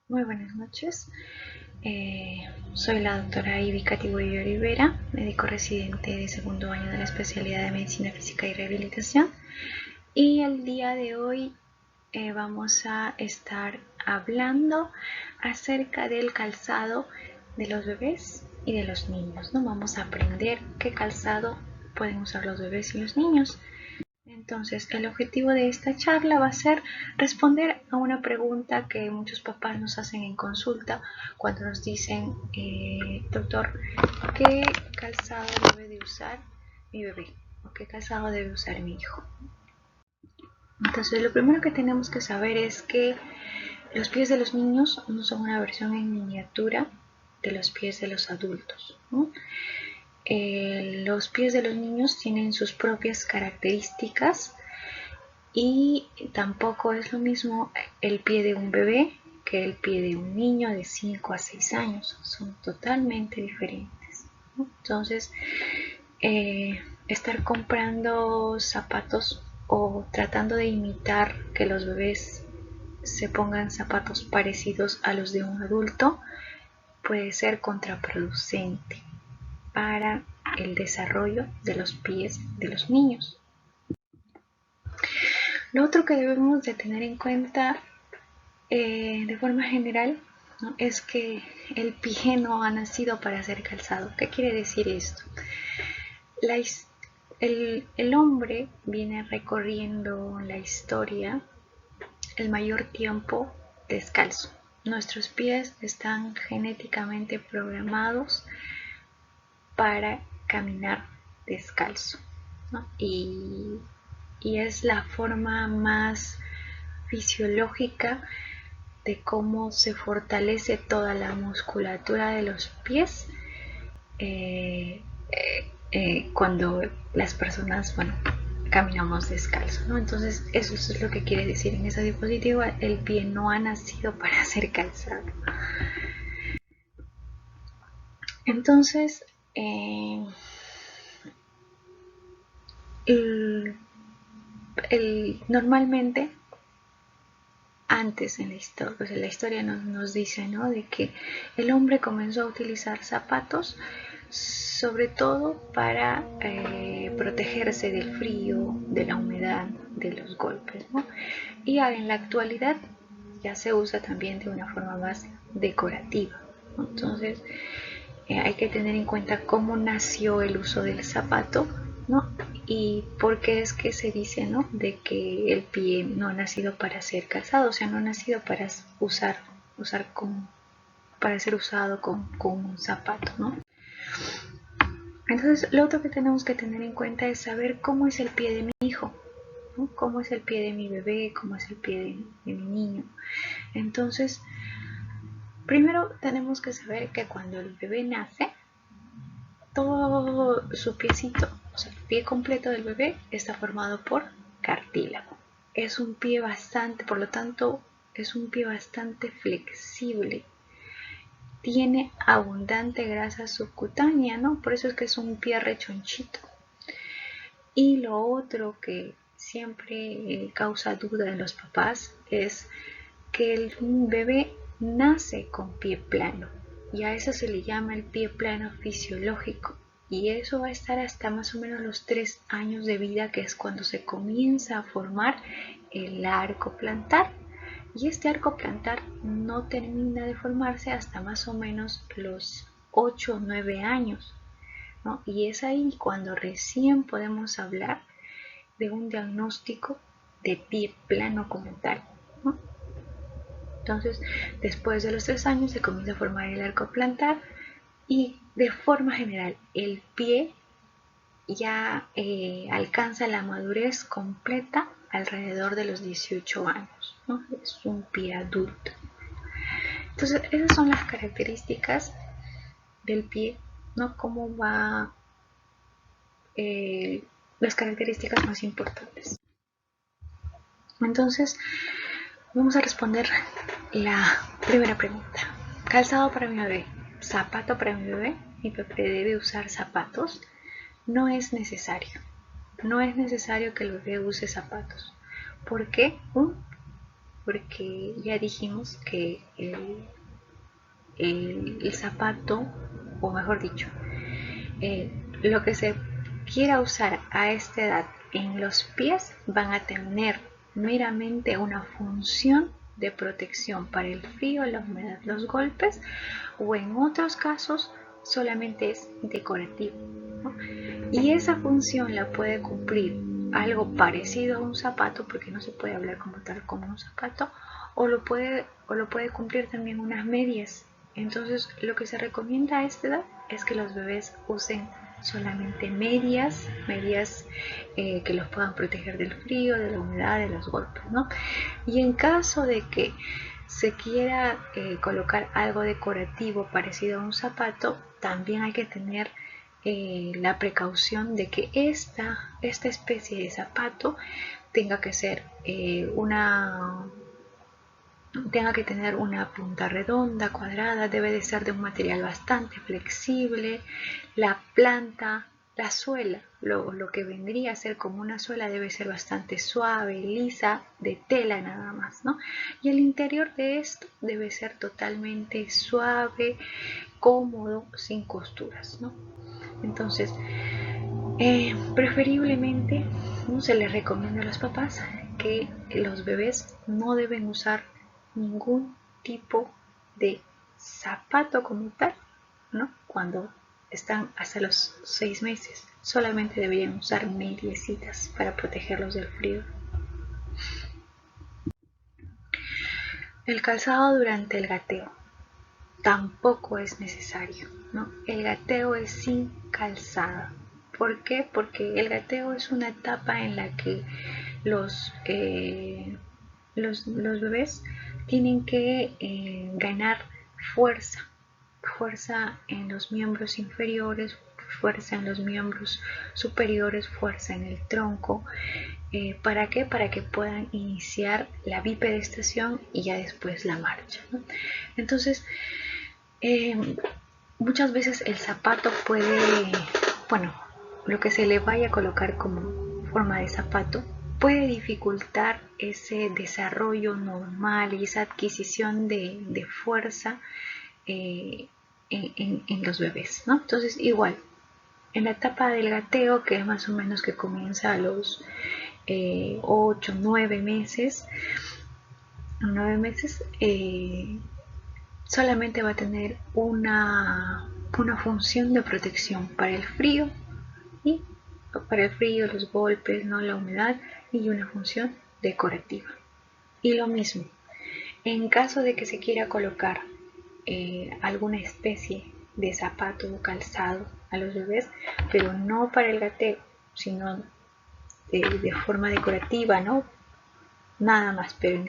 Muy buenas noches. Soy la doctora Ivy Catiboyo Rivera, médico residente de segundo año de la especialidad de Medicina Física y Rehabilitación. Y el día de hoy vamos a estar hablando acerca del calzado de los bebés y de los niños, ¿no? Vamos a aprender qué calzado pueden usar los bebés y los niños. Entonces, el objetivo de esta charla va a ser responder a una pregunta que muchos papás nos hacen en consulta cuando nos dicen, doctor, ¿qué calzado debe de usar mi bebé? ¿O qué calzado debe usar mi hijo? Entonces, lo primero que tenemos que saber es que los pies de los niños no son una versión en miniatura de los pies de los adultos, ¿no? Los pies de los niños tienen sus propias características y tampoco es lo mismo el pie de un bebé que el pie de un niño de 5 a 6 años. Son totalmente diferentes, ¿no? Entonces, estar comprando zapatos o tratando de imitar que los bebés se pongan zapatos parecidos a los de un adulto puede ser contraproducente para el desarrollo de los pies de los niños. Lo otro que debemos de tener en cuenta de forma general, ¿no?, es que el pie no ha nacido para ser calzado. ¿Qué quiere decir esto? El hombre viene recorriendo la historia el mayor tiempo descalzo. Nuestros pies están genéticamente programados para caminar descalzo, ¿no? Y es la forma más fisiológica de cómo se fortalece toda la musculatura de los pies cuando las personas, bueno, caminamos descalzo, ¿no? Entonces eso es lo que quiere decir en esa diapositiva: el pie no ha nacido para ser calzado. Entonces normalmente antes en la historia, pues la historia nos dice, ¿no?, de que el hombre comenzó a utilizar zapatos sobre todo para protegerse del frío, de la humedad, de los golpes, ¿no? Y en la actualidad ya se usa también de una forma más decorativa, ¿no? Entonces hay que tener en cuenta cómo nació el uso del zapato, ¿no? Y por qué es que se dice, ¿no?, de que el pie no ha nacido para ser calzado, o sea, no ha nacido para para ser usado con un zapato, ¿no? Entonces, lo otro que tenemos que tener en cuenta es saber cómo es el pie de mi hijo, ¿no? Cómo es el pie de mi bebé, cómo es el pie de mi niño. Entonces, primero tenemos que saber que cuando el bebé nace, todo su piecito, o sea, el pie completo del bebé está formado por cartílago. Es un pie bastante, por lo tanto, es un pie bastante flexible. Tiene abundante grasa subcutánea, ¿no? Por eso es que es un pie rechonchito. Y lo otro que siempre causa duda en los papás es que el bebé nace con pie plano, y a eso se le llama el pie plano fisiológico, y eso va a estar hasta más o menos los 3 años de vida, que es cuando se comienza a formar el arco plantar, y este arco plantar no termina de formarse hasta más o menos los 8 o 9 años, ¿no? Y es ahí cuando recién podemos hablar de un diagnóstico de pie plano como tal, ¿no? Entonces, después de los 3 años se comienza a formar el arco plantar, y de forma general el pie ya alcanza la madurez completa alrededor de los 18 años, ¿no? Es un pie adulto. Entonces, esas son las características del pie, ¿no? Cómo va, las características más importantes. Entonces, vamos a responder la primera pregunta. Calzado para mi bebé, zapato para mi bebé. Mi bebé debe usar zapatos. No es necesario. No es necesario que el bebé use zapatos. ¿Por qué? porque ya dijimos que el zapato, o mejor dicho, lo que se quiera usar a esta edad en los pies van a tener meramente una función de protección para el frío, la humedad, los golpes, o en otros casos solamente es decorativo, ¿no? Y esa función la puede cumplir algo parecido a un zapato, porque no se puede hablar como tal como un zapato, o lo puede cumplir también unas medias. Entonces lo que se recomienda a esta edad es que los bebés usen solamente medias que los puedan proteger del frío, de la humedad, de los golpes, ¿no? Y en caso de que se quiera colocar algo decorativo parecido a un zapato, también hay que tener la precaución de que esta especie de zapato tenga que ser tenga que tener una punta redonda, cuadrada, debe de ser de un material bastante flexible, la planta, la suela, lo que vendría a ser como una suela debe ser bastante suave, lisa, de tela nada más, ¿no? Y el interior de esto debe ser totalmente suave, cómodo, sin costuras, ¿no? Entonces, preferiblemente, ¿no?, se les recomienda a los papás que los bebés no deben usar ningún tipo de zapato como tal, ¿no?, cuando están hasta los 6 meses. Solamente deberían usar mediecitas para protegerlos del frío. El calzado durante el gateo tampoco es necesario, ¿no? El gateo es sin calzado. ¿Por qué? Porque el gateo es una etapa en la que los bebés tienen que ganar fuerza, fuerza en los miembros inferiores, fuerza en los miembros superiores, fuerza en el tronco. ¿Para qué? Para que puedan iniciar la bipedestación y ya después la marcha, ¿no? Entonces, muchas veces el zapato puede, bueno, lo que se le vaya a colocar como forma de zapato puede dificultar ese desarrollo normal y esa adquisición de fuerza en los bebés, ¿no? Entonces, igual, en la etapa del gateo, que es más o menos que comienza a los 8, 9 meses, solamente va a tener una función de protección para el frío, y para el frío, los golpes, ¿no?, la humedad, y una función decorativa. Y lo mismo, en caso de que se quiera colocar alguna especie de zapato o calzado a los bebés, pero no para el gateo, sino de forma decorativa, ¿no? Nada más, pero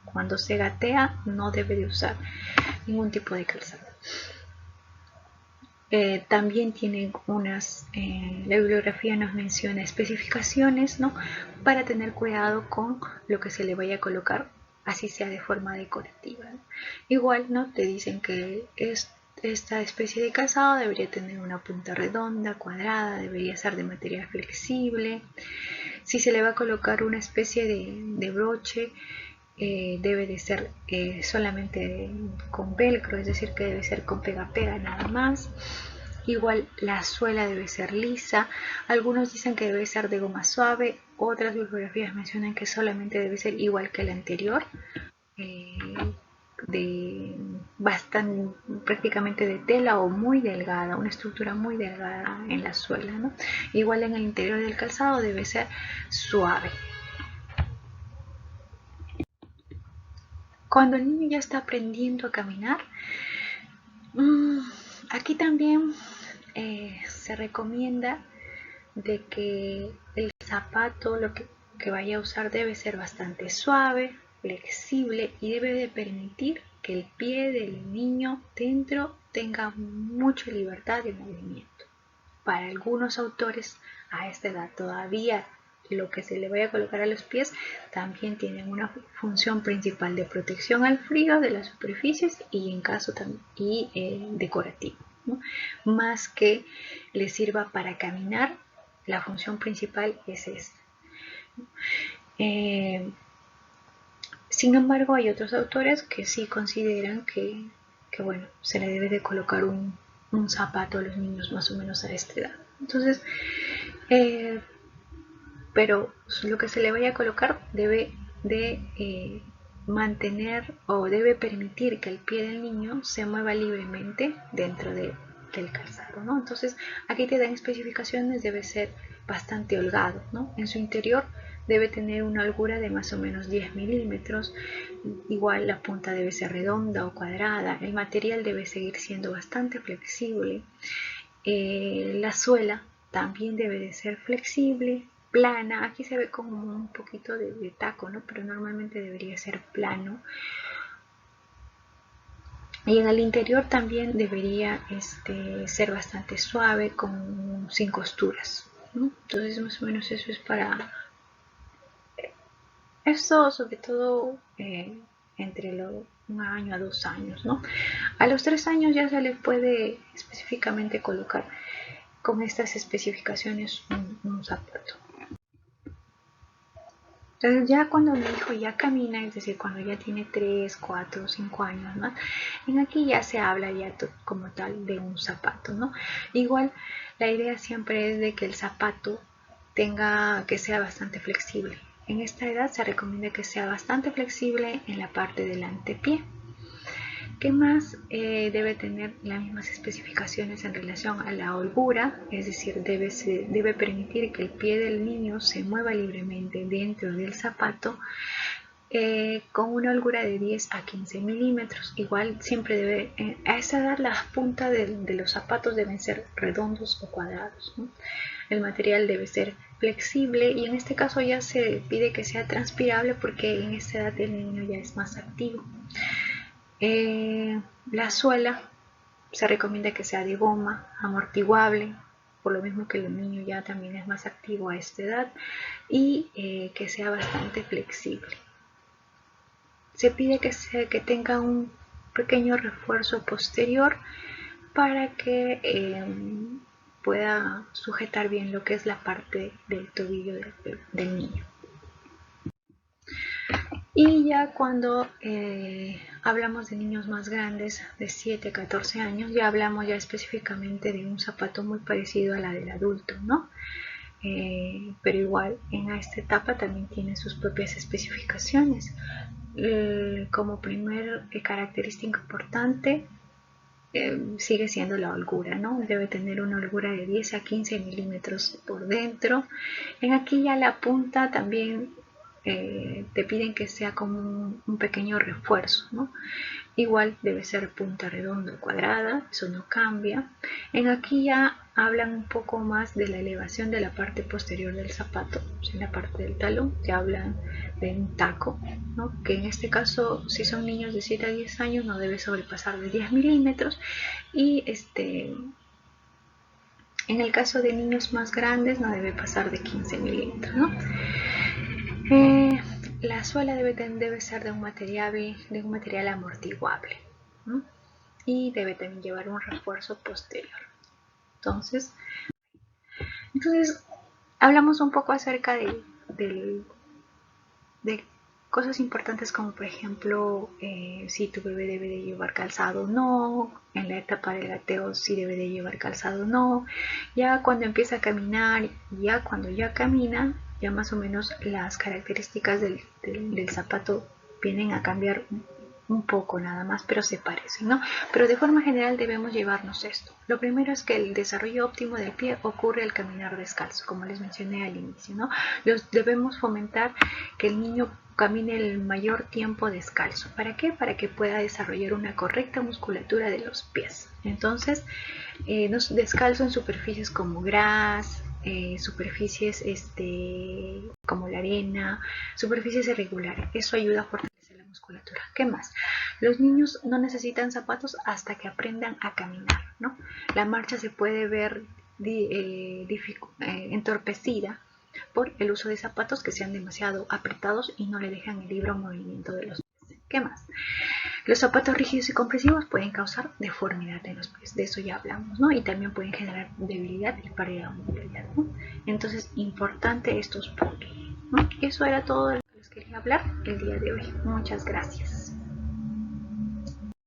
cuando se gatea no debe de usar ningún tipo de calzado. También tienen la bibliografía nos menciona especificaciones, ¿no?, para tener cuidado con lo que se le vaya a colocar, así sea de forma decorativa, ¿no? Igual, ¿no?, te dicen que esta especie de calzado debería tener una punta redonda, cuadrada, debería ser de material flexible. Si se le va a colocar una especie de broche, debe de ser solamente con velcro, es decir, que debe ser con pega-pega nada más. Igual la suela debe ser lisa. Algunos dicen que debe ser de goma suave, otras bibliografías mencionan que solamente debe ser igual que la anterior, prácticamente de tela o muy delgada, una estructura muy delgada en la suela, ¿no? Igual en el interior del calzado debe ser suave. Cuando el niño ya está aprendiendo a caminar, aquí también se recomienda de que el zapato, lo que vaya a usar, debe ser bastante suave, flexible, y debe de permitir que el pie del niño dentro tenga mucha libertad de movimiento. Para algunos autores a esta edad todavía lo que se le vaya a colocar a los pies también tienen una función principal de protección al frío de las superficies y en caso decorativo, ¿no?, más que le sirva para caminar. La función principal es esta. Sin embargo, hay otros autores que sí consideran que bueno, se le debe de colocar un zapato a los niños más o menos a esta edad. Entonces, pero lo que se le vaya a colocar debe de mantener o debe permitir que el pie del niño se mueva libremente dentro del calzado, ¿no? Entonces, aquí te dan especificaciones, debe ser bastante holgado, ¿no? En su interior debe tener una holgura de más o menos 10 milímetros, igual la punta debe ser redonda o cuadrada, el material debe seguir siendo bastante flexible, la suela también debe de ser flexible, plana, aquí se ve como un poquito de taco, ¿no? Pero normalmente debería ser plano. Y en el interior también debería ser bastante suave, sin costuras, ¿no? Entonces más o menos eso es para esto, sobre todo entre 1 año a 2 años, ¿no? A los 3 años ya se le puede específicamente colocar con estas especificaciones un zapato. Entonces ya cuando mi hijo ya camina, es decir, cuando ya tiene 3, 4, 5 años, ¿no? En aquí ya se habla ya como tal de un zapato, ¿no? Igual la idea siempre es de que el zapato que sea bastante flexible. En esta edad se recomienda que sea bastante flexible en la parte del antepié. ¿Qué más? Debe tener las mismas especificaciones en relación a la holgura, es decir, debe permitir que el pie del niño se mueva libremente dentro del zapato con una holgura de 10 a 15 milímetros. Igual siempre a esa edad las puntas de los zapatos deben ser redondos o cuadrados, ¿no? El material debe ser flexible y en este caso ya se pide que sea transpirable porque en esta edad el niño ya es más activo. La suela se recomienda que sea de goma, amortiguable, por lo mismo que el niño ya también es más activo a esta edad, y que sea bastante flexible. Se pide que tenga un pequeño refuerzo posterior para que pueda sujetar bien lo que es la parte del tobillo del niño. Y ya cuando hablamos de niños más grandes, de 7 a 14 años, ya hablamos ya específicamente de un zapato muy parecido a la del adulto, ¿no? Pero igual en esta etapa también tiene sus propias especificaciones. Como primer característica importante, sigue siendo la holgura, ¿no? Debe tener una holgura de 10 a 15 milímetros por dentro. En aquí ya la punta también te piden que sea como un pequeño refuerzo, ¿no? Igual debe ser punta redonda o cuadrada, eso no cambia. En aquí ya hablan un poco más de la elevación de la parte posterior del zapato, en la parte del talón, ya hablan de un taco, ¿no? Que en este caso, si son niños de 7 a 10 años, no debe sobrepasar de 10 milímetros y en el caso de niños más grandes no debe pasar de 15 milímetros, ¿no? La suela debe ser de un material amortiguable, ¿no? Y debe también llevar un refuerzo posterior. Entonces hablamos un poco acerca de cosas importantes como por ejemplo si tu bebé debe de llevar calzado o no, en la etapa del gateo si debe de llevar calzado o no, ya cuando empieza a caminar, ya cuando ya camina, ya más o menos las características del zapato vienen a cambiar un poco nada más, pero se parecen, ¿no? Pero de forma general debemos llevarnos esto. Lo primero es que el desarrollo óptimo del pie ocurre al caminar descalzo, como les mencioné al inicio, ¿no? Debemos fomentar que el niño camine el mayor tiempo descalzo. ¿Para qué? Para que pueda desarrollar una correcta musculatura de los pies. Entonces, descalzo en superficies como gras, superficies como la arena, superficies irregulares. Eso ayuda a fortalecer la musculatura. ¿Qué más? Los niños no necesitan zapatos hasta que aprendan a caminar, ¿no? La marcha se puede ver entorpecida por el uso de zapatos que sean demasiado apretados y no le dejan el libre movimiento de los pies. ¿Qué más? Los zapatos rígidos y compresivos pueden causar deformidad en los pies, de eso ya hablamos, ¿no? Y también pueden generar debilidad y pérdida de movilidad, ¿no? Entonces, importante estos puntos, ¿no? Eso era todo lo que les quería quería hablar el día de hoy. Muchas gracias.